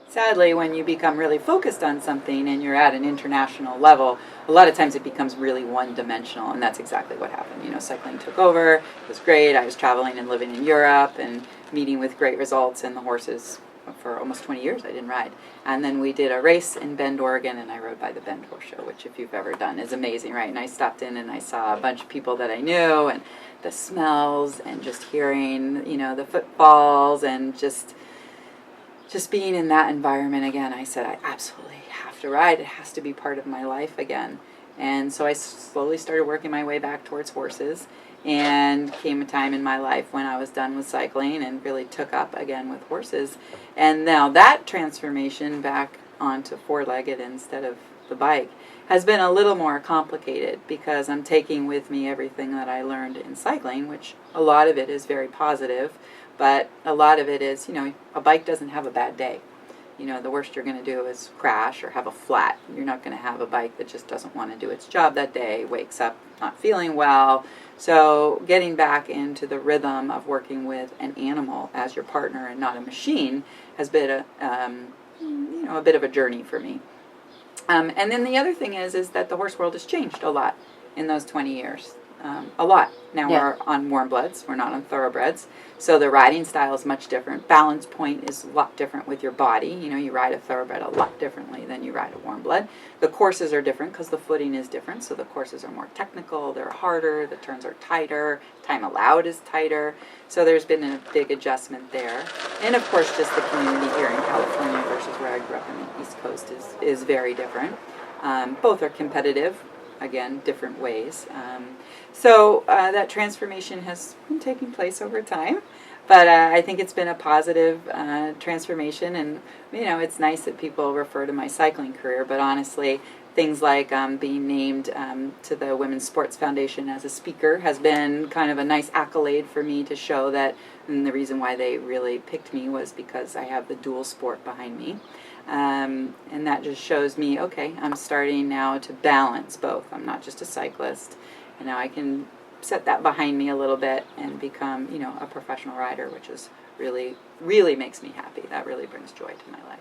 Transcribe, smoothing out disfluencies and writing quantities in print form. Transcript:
Sadly, when you become really focused on something and you're at an international level, a lot of times it becomes really one-dimensional, and that's exactly what happened. You know, cycling took over. It was great. I was traveling and living in Europe and meeting with great results, and the horses, for almost 20 years, I didn't ride. And then we did a race in Bend, Oregon, and I rode by the Bend Horse Show, which, if you've ever done, is amazing, right? And I stopped in and I saw a bunch of people that I knew, and the smells, and just hearing, you know, the footfalls, and just being in that environment again. I said, I absolutely have to ride. It has to be part of my life again. And so I slowly started working my way back towards horses, and came a time in my life when I was done with cycling and really took up again with horses. And now that transformation back onto four-legged instead of the bike has been a little more complicated, because I'm taking with me everything that I learned in cycling, which a lot of it is very positive, but a lot of it is, you know, a bike doesn't have a bad day. You know, the worst you're going to do is crash or have a flat. You're not going to have a bike that just doesn't want to do its job that day, wakes up not feeling well. So getting back into the rhythm of working with an animal as your partner and not a machine has been a bit of a journey for me. And then the other thing is that the horse world has changed a lot in those 20 years. A lot. Now we're on warm bloods. We're not on thoroughbreds. So the riding style is much different. Balance point is a lot different with your body. You know, you ride a thoroughbred a lot differently than you ride a warm blood. The courses are different because the footing is different. So the courses are more technical. They're harder. The turns are tighter. Time allowed is tighter. So there's been a big adjustment there. And of course, just the community here in California versus where I grew up in the East Coast is very different. Both are competitive. Again, different ways. So that transformation has been taking place over time, but I think it's been a positive transformation, and you know, it's nice that people refer to my cycling career, but honestly, things like being named to the Women's Sports Foundation as a speaker has been kind of a nice accolade for me to show that, and the reason why they really picked me was because I have the dual sport behind me. And that just shows me, okay, I'm starting now to balance both. I'm not just a cyclist, and now I can set that behind me a little bit and become, you know, a professional rider, which is really, really makes me happy. That really brings joy to my life.